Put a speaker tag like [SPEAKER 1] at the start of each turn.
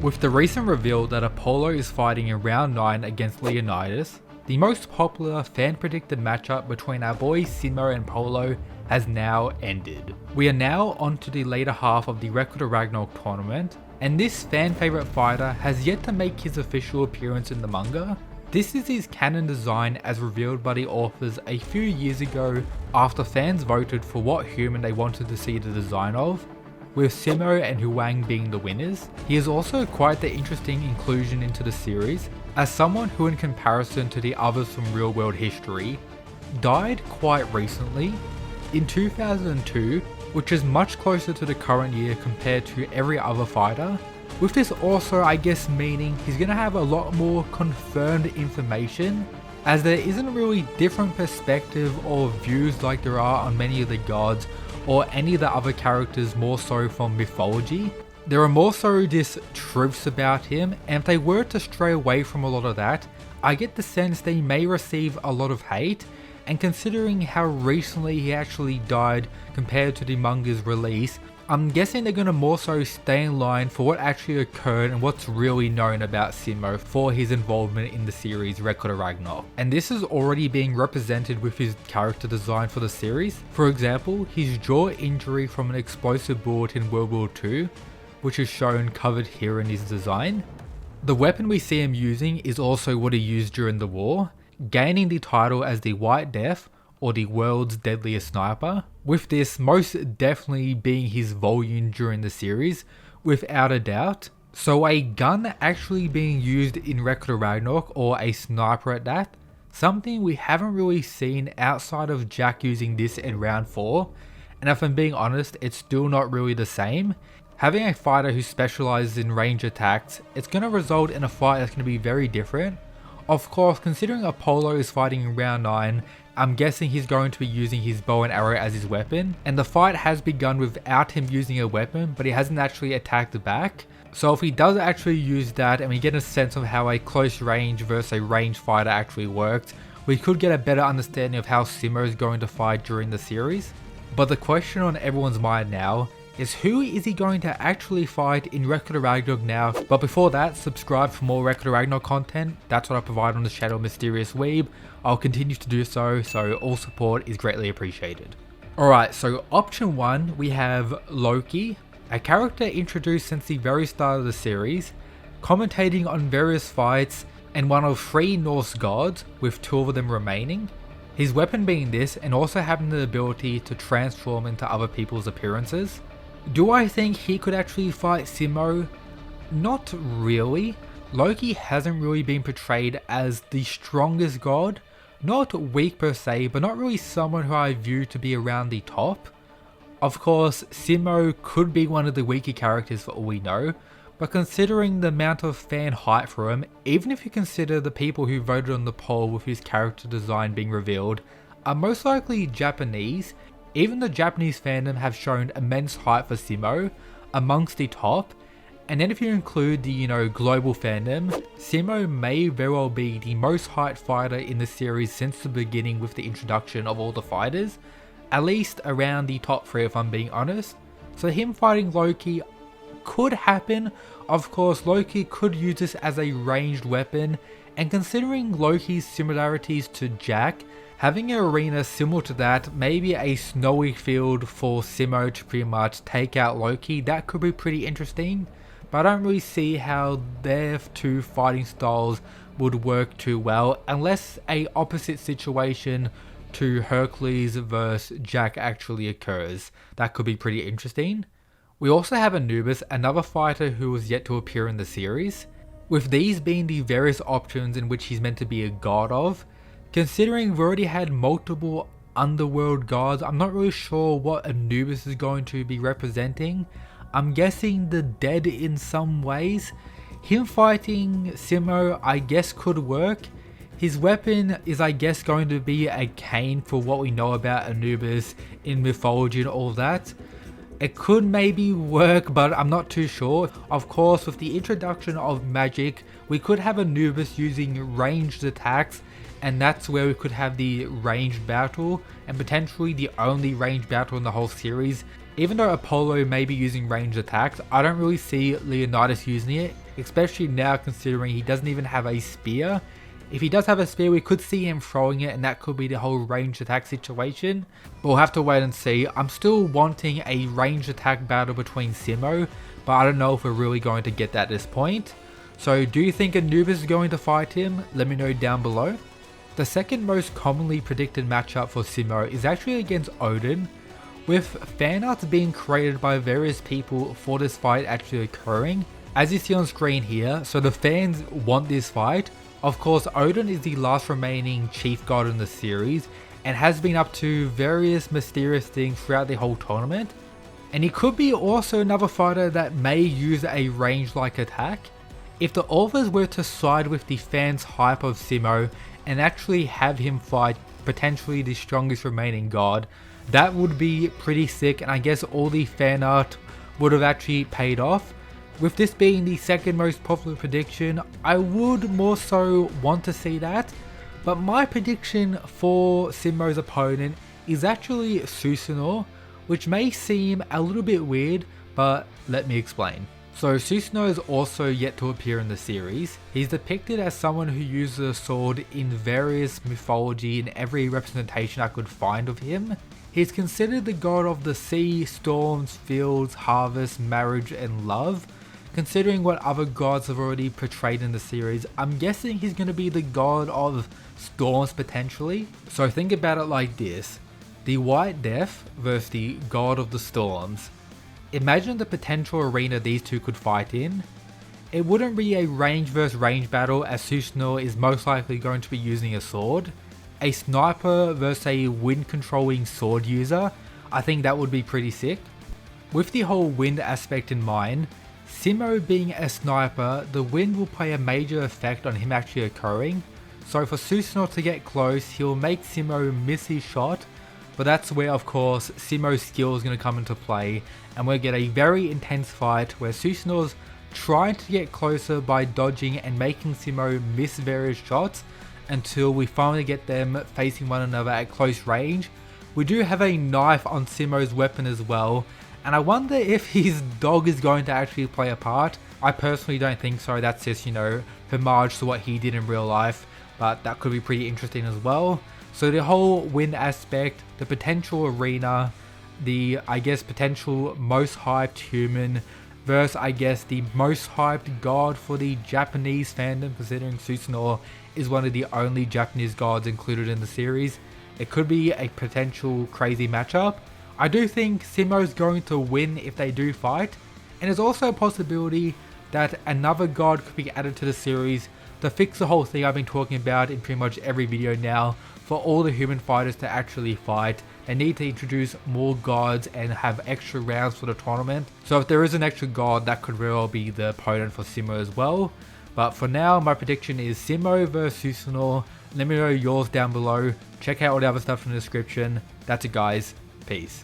[SPEAKER 1] With the recent reveal that Apollo is fighting in round 9 against Leonidas, the most popular fan predicted matchup between our boys Simo and Polo has now ended. We are now on to the later half of the Record of Ragnarok tournament, and this fan favourite fighter has yet to make his official appearance in the manga. This is his canon design as revealed by the authors a few years ago after fans voted for what human they wanted to see the design of, with Simo and Huang being the winners. He is also quite the interesting inclusion into the series, as someone who, in comparison to the others from real world history, died quite recently, in 2002, which is much closer to the current year compared to every other fighter. With this also, I guess, meaning he's gonna have a lot more confirmed information, as there isn't really different perspective or views like there are on many of the gods or any of the other characters more so from mythology. There are more so just truths about him, and if they were to stray away from a lot of that, I get the sense they may receive a lot of hate, and considering how recently he actually died compared to the manga's release, I'm guessing they're going to more so stay in line for what actually occurred and what's really known about Simo for his involvement in the series Record of Ragnarok. And this is already being represented with his character design for the series. For example, his jaw injury from an explosive bullet in World War II, which is shown covered here in his design. The weapon we see him using is also what he used during the war, gaining the title as the White Death, or the world's deadliest sniper, with this most definitely being his volume during the series, without a doubt. So a gun actually being used in Record of Ragnarok, or a sniper at that, something we haven't really seen outside of Jack using this in round 4, and if I'm being honest, it's still not really the same. Having a fighter who specializes in range attacks, it's going to result in a fight that's going to be very different. Of course, considering Apollo is fighting in round 9, I'm guessing he's going to be using his bow and arrow as his weapon, and the fight has begun without him using a weapon, but he hasn't actually attacked back. So if he does actually use that and we get a sense of how a close range versus a ranged fighter actually works, we could get a better understanding of how Simo is going to fight during the series. But the question on everyone's mind now is, who is he going to actually fight in Record of Ragnarok now? But before that, subscribe for more Record of Ragnarok content. That's what I provide on this channel, Mysterious Weeb. I'll continue to do so all support is greatly appreciated. Alright, so option 1, we have Loki, a character introduced since the very start of the series, commentating on various fights and one of 3 Norse gods, with 2 of them remaining. His weapon being this, and also having the ability to transform into other people's appearances. Do I think he could actually fight Simo? Not really. Loki hasn't really been portrayed as the strongest god. Not weak per se, but not really someone who I view to be around the top. Of course, Simo could be one of the weaker characters for all we know, but considering the amount of fan hype for him, even if you consider the people who voted on the poll with his character design being revealed are most likely Japanese, even the Japanese fandom have shown immense hype for Simo amongst the top, and then if you include the global fandom, Simo may very well be the most hyped fighter in the series since the beginning with the introduction of all the fighters, at least around the top 3 if I'm being honest. So him fighting Loki could happen. Of course, Loki could use this as a ranged weapon, and considering Loki's similarities to Jack, having an arena similar to that, maybe a snowy field for Simo to pretty much take out Loki, that could be pretty interesting. But I don't really see how their 2 fighting styles would work too well, unless a opposite situation to Hercules versus Jack actually occurs. That could be pretty interesting. We also have Anubis, another fighter who was yet to appear in the series. With these being the various options in which he's meant to be a god of, considering we've already had multiple underworld gods, I'm not really sure what Anubis is going to be representing. I'm guessing the dead in some ways. Him fighting Simo I guess could work. His weapon is I guess going to be a cane for what we know about Anubis in mythology and all that. It could maybe work, but I'm not too sure. Of course, with the introduction of magic, we could have Anubis using ranged attacks, and that's where we could have the ranged battle, and potentially the only ranged battle in the whole series, Even though Apollo may be using ranged attacks, I don't really see Leonidas using it, especially now considering he doesn't even have a spear. If he does have a spear, we could see him throwing it, and that could be the whole ranged attack situation. But we'll have to wait and see. I'm still wanting a ranged attack battle between Simo, but I don't know if we're really going to get that at this point. So do you think Anubis is going to fight him? Let me know down below. The second most commonly predicted matchup for Simo is actually against Odin, with fan arts being created by various people for this fight actually occurring. As you see on screen here, so the fans want this fight. Of course, Odin is the last remaining chief god in the series and has been up to various mysterious things throughout the whole tournament. And he could be also another fighter that may use a range-like attack. If the authors were to side with the fans' hype of Simo and actually have him fight potentially the strongest remaining god, that would be pretty sick, and I guess all the fan art would have actually paid off. With this being the second most popular prediction, I would more so want to see that, but my prediction for Simo's opponent is actually Susanoo, which may seem a little bit weird, but let me explain. So Susanoo is also yet to appear in the series. He's depicted as someone who uses a sword in various mythology and every representation I could find of him. He's considered the god of the sea, storms, fields, harvest, marriage, and love. Considering what other gods have already portrayed in the series, I'm guessing he's going to be the god of storms potentially. So think about it like this. The White Death versus the god of the storms. Imagine the potential arena these two could fight in. It wouldn't be a range versus range battle, as Susanoo is most likely going to be using a sword. A sniper versus a wind controlling sword user, I think that would be pretty sick. With the whole wind aspect in mind, Simo being a sniper, the wind will play a major effect on him actually occurring. So for Susanoo to get close, he'll make Simo miss his shot, but that's where of course Simo's skill is going to come into play, and we'll get a very intense fight where Susanoo's trying to get closer by dodging and making Simo miss various shots until we finally get them facing one another at close range. We do have a knife on Simo's weapon as well, and I wonder if his dog is going to actually play a part. I personally don't think so. That's just, you know, homage to what he did in real life, but that could be pretty interesting as well. So the whole wind aspect, the potential arena, the, I guess, potential most hyped human versus, I guess, the most hyped god for the Japanese fandom, considering Susanoo is one of the only Japanese gods included in the series. It could be a potential crazy matchup. I do think Simo's going to win if they do fight, and there's also a possibility that another god could be added to the series to fix the whole thing I've been talking about in pretty much every video now. For all the human fighters to actually fight, they need to introduce more gods and have extra rounds for the tournament. So if there is an extra god, that could very well be the opponent for Simo as well. But for now, my prediction is Simo versus Susanoo. Let me know yours down below. Check out all the other stuff in the description. That's it guys. Peace.